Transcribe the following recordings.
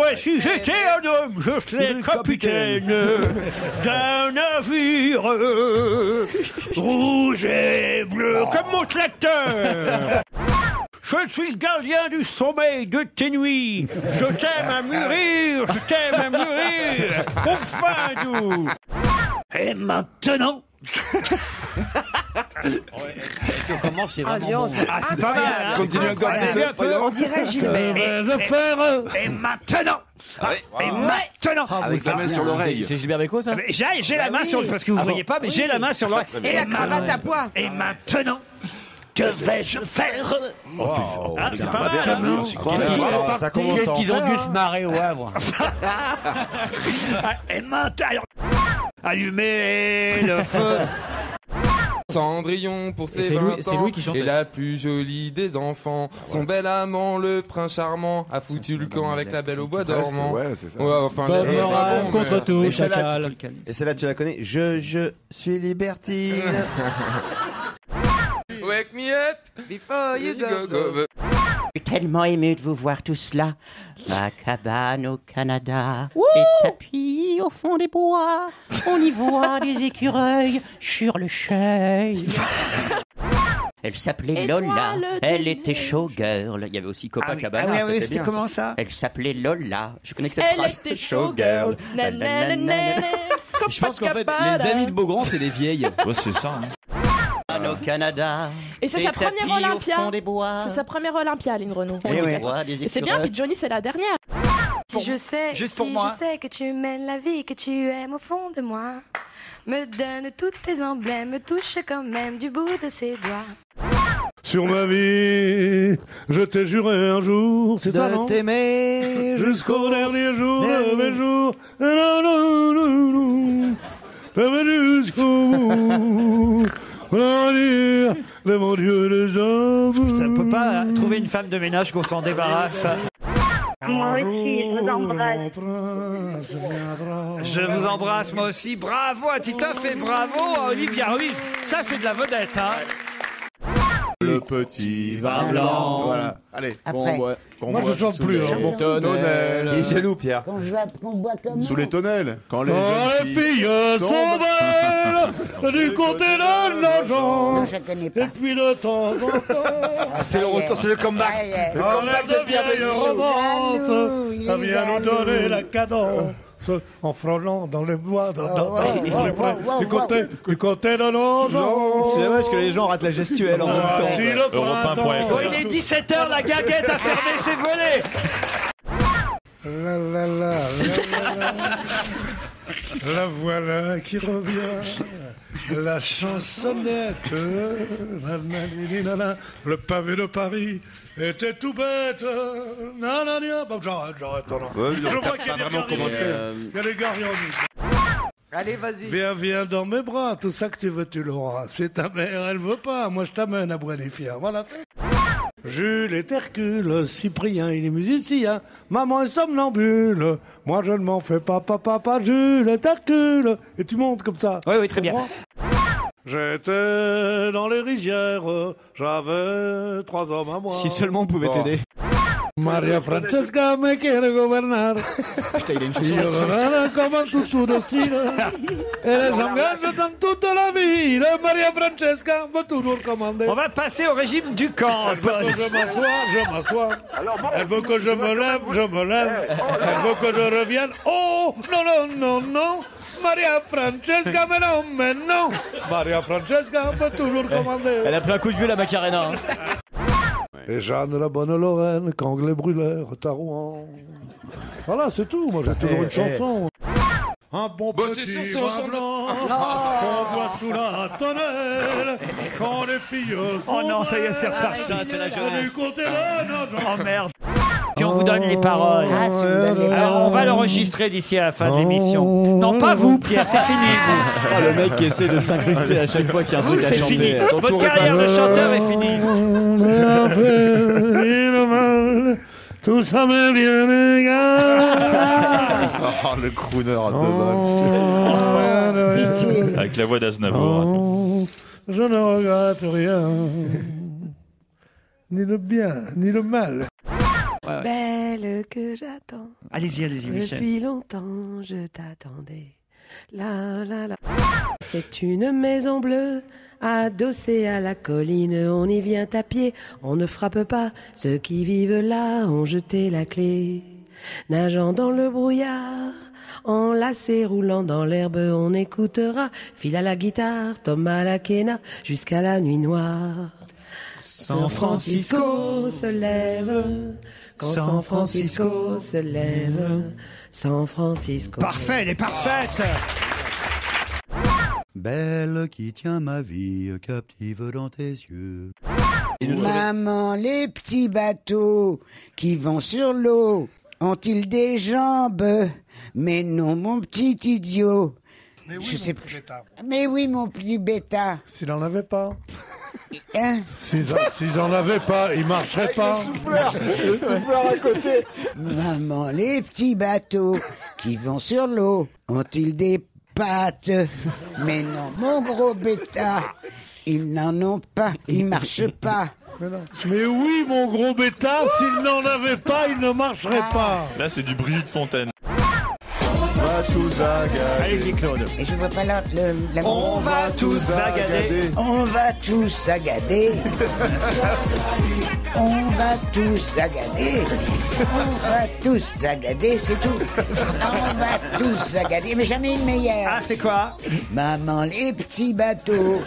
Ouais, si j'étais un homme, je serais capitaine d'un navire rouge et bleu comme mon tracteur. Je suis le gardien du sommeil de tes nuits. Je t'aime à mûrir, je t'aime à mûrir. Enfin doux. Et maintenant... Comment c'est vraiment bon. Ah, c'est pas mal, hein. Continue encore un peu. On dirait Gilbert. Et maintenant. Et maintenant. Avec la main sur l'oreille. C'est Gilbert Bécaud, ça? J'ai la main sur... Parce que vous voyez pas, mais j'ai la main sur l'oreille. Et la cravate à pois. Et maintenant... Que vais-je faire? Ah, c'est pas mal. Ça commence Qu'est-ce qu'ils ont dû se marrer au Havre? Et maintenant... Allumez le feu. Cendrillon pour ses c'est 20 Louis- c'est ans Louis qui chantait. et la plus jolie des enfants. Son bel amant, le prince charmant, a foutu le camp avec la belle au bois dormant. Ouais, c'est ça. Ouais, enfin, Bob les- Moran bon, contre mais- tout, Et celle-là, chacal. Et celle-là, tu la connais? Je suis libertine. Wake me up Before you go. Je suis tellement ému de vous voir tous là. Ma cabane au Canada, les tapis au fond des bois. On y voit des écureuils sur le cheuil. Elle s'appelait Lola, elle était showgirl. Il y avait aussi Copacabana, oui, c'était c'était bien, comment ça. ça? Elle s'appelait Lola. Je connais que cette Elle phrase. était showgirl. Je pense qu'en fait, les amis de Beaugrand, c'est des vieilles. Ouais, c'est ça. Au Canada. Et c'est sa des tapis première Olympia. au fond des bois. C'est sa première Olympia, Lynn Renaud. On y voit des Et c'est bien, écureuils. puis Johnny, c'est la dernière. Si je sais, Juste pour si moi. je sais que tu mènes la vie que tu aimes au fond de moi, me donne tous tes emblèmes, me touche quand même du bout de ses doigts. Sur ma vie, je t'ai juré un jour, c'est ça, non? t'aimer Jusqu'au dernier jour de mes jours. Non, non, non, non. Je vais jusqu'au bout. On va dire, le mon Dieu des hommes. Ça ne peut pas trouver une femme de ménage qu'on s'en débarrasse. Moi aussi, je vous embrasse. Je vous embrasse, moi aussi. Bravo à Titoff et bravo à Olivia Ruiz. Ça, c'est de la vedette, hein. Le petit vin blanc. Voilà. Allez. Après. Moi, je chante plus. Hein. Tonnelle. Et jaloux, Pierre. Quand je vois qu'on boit comme Sous les tonnelles. Quand les Oh, les filles sont belles du côté de l'argent. Non, je connais Et pas. puis de temps en temps, Ah, c'est le retour, c'est le comeback. Ça y est. Le on comeback aime de de Pierre vieilles Bénichou. romances. Jaloux, il Ça est vient nous jaloux. donner la cadence en frôlant dans les bois, dans les prés, du côté de nos gens. C'est dommage que les gens ratent la gestuelle en même temps. Voici le printemps. Oh, il est 17h, la gaguette a fermé ses volets. La la la, la la. La voilà qui revient, la chansonnette. Nanana. Le pavé de Paris était tout bête. Nanana. Bon, j'arrête. Non. Je vois qu'il y a des vraiment guerriers. commencé. Il y a des guerriers en nous. Allez, vas-y. Viens dans mes bras, tout ça que tu veux, tu l'auras. C'est ta mère, elle veut pas, moi je t'amène à Brennefia. Voilà. Jules est Hercule, Cyprien, il est musicien, maman est somnambule, moi je ne m'en fais pas, papa, Jules est Hercule. Et tu montes comme ça. Oui, très bien. J'étais dans les rizières, j'avais 3 hommes à moi. Si seulement on pouvait t'aider. Maria Francesca me quiere gobernar. Putain, il a une Io non come un tutto docile. Et les engage dans toute la ville. Maria Francesca veut toujours commander. On va passer au régime du camp, Paul. Je m'assois. Elle veut que je me lève, Elle veut que je revienne. Oh, non. Maria Francesca, mais non. Maria Francesca veut toujours commander. Elle a pris un coup de vieux, la Macarena. Et Jeanne la bonne Lorraine, Cangle brûleur, à Rouen. Voilà, c'est tout. Moi, j'ai toujours une chanson. Un bon c'est petit sur son vin blanc qu'on boit sous la tonnelle quand les filles sont Oh non, ça y est, c'est reparti. Ça, c'est la jeunesse. du côté de nos gens. Oh merde. Si on vous donne les paroles. Ah, si vous donnez les Alors, on va l'enregistrer d'ici à la fin de l'émission. Non, pas vous, Pierre, c'est fini. vous. Oh, le mec qui essaie de s'incruster à chaque fois qu'il y a un Vous, truc à c'est fini. chanter. Votre carrière de chanteur est finie. Le mal, tout ça m'est bien égal. Oh, le crooner de Pitié. Avec la voix d'Aznavour. Oh, je ne regrette rien, ni le bien, ni le mal. ouais. Belle que j'attends. Allez-y, Michel. Depuis longtemps, je t'attendais. La la la. C'est une maison bleue, adossée à la colline. On y vient à pied, on ne frappe pas. Ceux qui vivent là ont jeté la clé. Nageant dans le brouillard, enlacé, roulant dans l'herbe, on écoutera. Phil à la guitare, Tom à la quena, jusqu'à la nuit noire. San Francisco se lève, quand San Francisco se lève, San Francisco. Parfait, elle est parfaite. Belle qui tient ma vie captive dans tes yeux. Maman, les petits bateaux qui vont sur l'eau ont-ils des jambes? Mais non, mon petit idiot. Mais oui, Je sais mon plus. bêta. Mais oui, mon petit bêta. S'il n'en avait pas. Hein? S'ils n'en avaient pas, il marcherait pas. Le souffleur à côté. Maman, les petits bateaux qui vont sur l'eau ont-ils des pattes? Mais non, mon gros bêta. Ils n'en ont pas, ils marchent pas. Mais oui, mon gros bêta, s'il n'en avait pas, il ne marcherait pas. Là, c'est du Brigitte Fontaine. On va tous zagader. Allez-y, Claude. Et je vois pas la On va tous zagader. On va tous sagader. On va tous sagader. On va tous sagader, c'est tout. On va tous sagader, mais jamais une meilleure. Ah, c'est quoi? Maman, les petits bateaux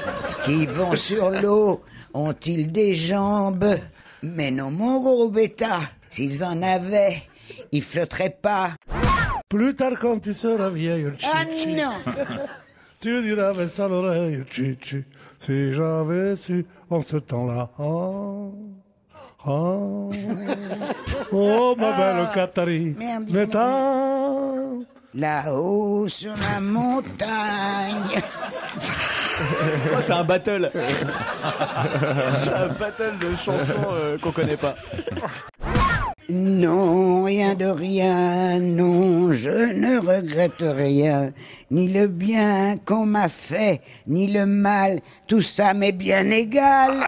qui vont sur l'eau ont-ils des jambes? Mais non, mon gros bêta, s'ils en avaient, ils flotteraient pas. Plus tard quand tu seras vieille, Ah Chichi, non. tu diras mais ça l'oreille, Chichi, si j'avais su en ce temps-là. Oh, oh, oh ma belle Katari, Merde, mais là-haut sur la montagne. Oh, c'est un battle. C'est un battle de chansons qu'on connaît pas. Non, rien de rien, non, je ne regrette rien, ni le bien qu'on m'a fait, ni le mal, tout ça m'est bien égal.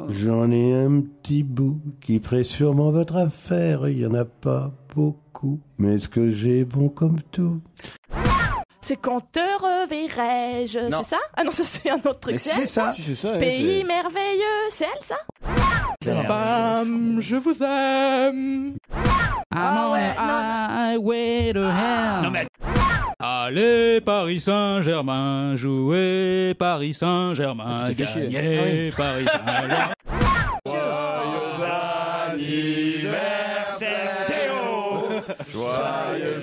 J'en ai un petit bout qui ferait sûrement votre affaire, il y en a pas beaucoup, mais ce que j'ai bon comme tout. C'est quand te reverrai-je, Non. c'est ça? Ah non, ça c'est un autre truc. Mais c'est ça. Si, c'est ça. Pays merveilleux, c'est elle ça? Femme, je vous aime. Highway to hell. Non, mais Allez Paris Saint-Germain, jouez Paris Saint-Germain, tu t'es fait chier. gagnez Paris Saint-Germain. anniversaire, Théo. Joyeux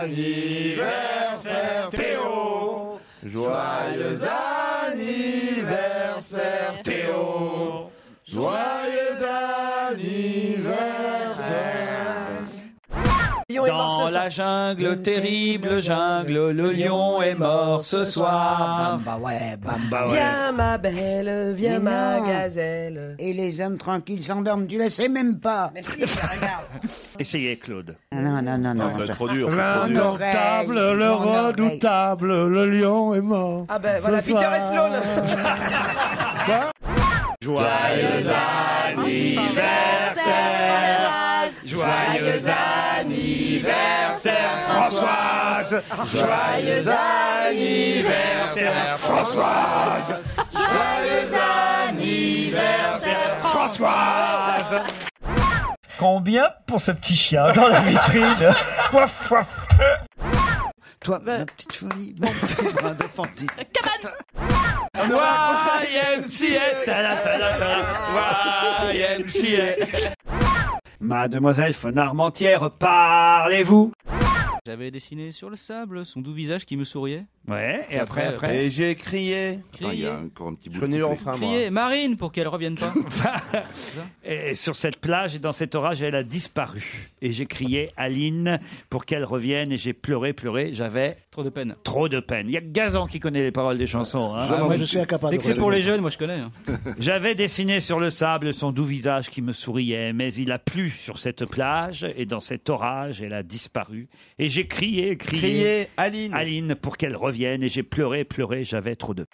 anniversaire, Théo. Joyeux anniversaire, Théo. Joyeux anniversaire. Dans la jungle, terrible jungle, le lion est mort ce soir. Bamba ouais, bamba ouais. Viens ma belle, viens Mais ma non. gazelle. Et les hommes tranquilles s'endorment, tu le sais même pas. Mais si, regarde. Essayez, Claude. Non, non, non, non. Ça va être trop dur. c'est trop dur. L'indomptable, le Mon oreille. redoutable, le lion est mort. Ah ben voilà, Ce Peter soir. et Sloan. Joyeux anniversaire, joyeux anniversaire, Françoise. Joyeux anniversaire, Françoise. Joyeux anniversaire, Françoise. Combien pour ce petit chien dans la vitrine? Waf, waf. Toi, ma petite folie, mon petit brin de fantasme. Cabane. YMCA, YMCA. Mademoiselle Fonarmentière, parlez-vous? J'avais dessiné sur le sable son doux visage qui me souriait. Ouais, et après. Et j'ai crié. Attends, il y a encore un petit bout. Je connais le refrain, moi. Crier Marine pour qu'elle revienne pas. Et sur cette plage et dans cet orage, elle a disparu. Et j'ai crié Aline pour qu'elle revienne et j'ai pleuré. J'avais Trop de peine. trop de peine. Il y a que Gazan qui connaît les paroles des chansons. Hein. Moi, je suis incapable Dès de que c'est pour relever. les jeunes, moi je connais. hein. J'avais dessiné sur le sable son doux visage qui me souriait, mais il a plu sur cette plage et dans cet orage, elle a disparu. Et j'ai crié Crié Aline. Aline pour qu'elle revienne et j'ai pleuré, j'avais trop de...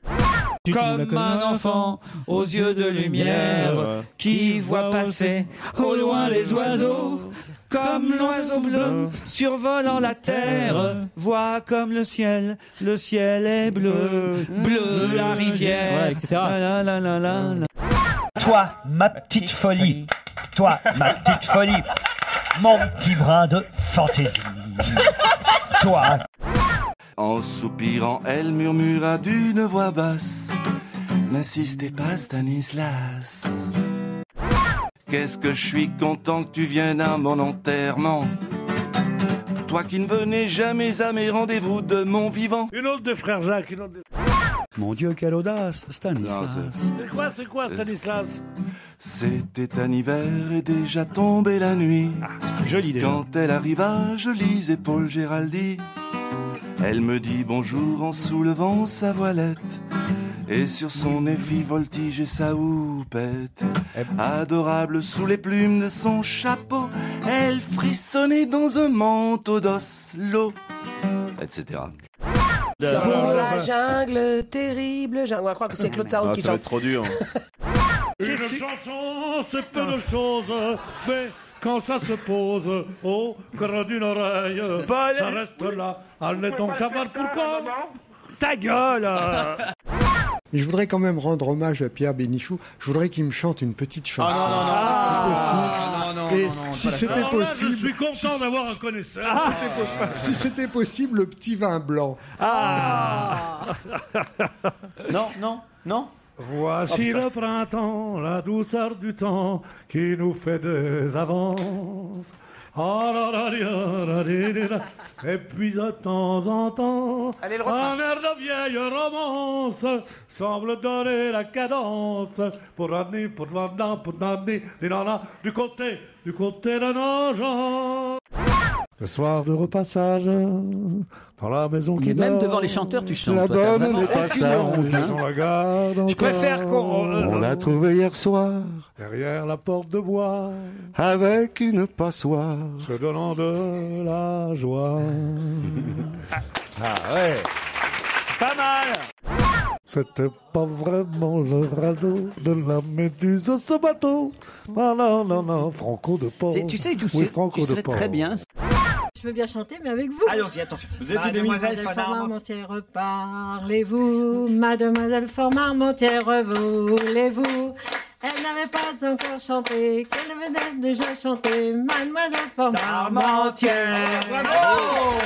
Comme un enfant aux yeux de lumière qui voit passer au loin les oiseaux. Comme l'oiseau bleu survolant la terre, voit comme le ciel est bleu, bleu la rivière, voilà, etc. La, la, la, la, la. Toi, ma petite folie, toi, ma petite folie, mon petit brin de fantaisie. Toi. En soupirant, elle murmura d'une voix basse: n'insistez pas, Stanislas. Qu'est-ce que je suis content que tu viennes à mon enterrement. Toi qui ne venais jamais à mes rendez-vous de mon vivant. Une autre de Frère Jacques, une autre de... Mon Dieu, quelle audace, Stanislas. C'est quoi, Stanislas? C'était un hiver et déjà tombée la nuit. C'est plus joli déjà. Quand elle arriva, je lisais Paul Géraldi. Elle me dit bonjour en soulevant sa voilette. Et sur son nez fit voltiger sa houppette. Adorable sous les plumes de son chapeau, elle frissonnait dans un manteau d'Oslo, etc. C'est pour la jungle, terrible jungle. On va croire que c'est Claude Sarraute qui Ça va chante. être trop dur. Une chanson, c'est peu de choses, mais quand ça se pose au creux d'une oreille, ça reste là. Allez donc savoir pourquoi. Ta gueule. Je voudrais quand même rendre hommage à Pierre Bénichou. Je voudrais qu'il me chante une petite chanson. Si c'était possible. Je suis content d'avoir un connaisseur. Si c'était possible, le petit vin blanc. Non. Voici le printemps, la douceur du temps qui nous fait des avances. Et puis de temps en temps, Allez, le refrain. un air de vieille romance semble donner la cadence pour l'année, du côté de nos gens. Le soir de repassage, dans la maison qui Mais même dort, devant les chanteurs, tu chantes. la toi, t'as bonne vraiment n'est aucune pas ça, honte, hein. on la garde encore. Je préfère qu'on... On l'a trouvé hier soir, Derrière la porte de bois, avec une passoire. se donnant de la joie. Pas mal. C'était pas vraiment le radeau de la méduse, ce bateau. Non, Franco de Port. Tu sais, Oui, Franco tu de serais Port. très bien. Je veux bien chanter, mais avec vous. Allons-y, attention. Vous êtes une demoiselle Farmarmontière, parlez-vous. Mademoiselle Farmarmontière, voulez-vous? Elle n'avait pas encore chanté, qu'elle venait déjà chanter. Mademoiselle Farmarmontière. Bravo.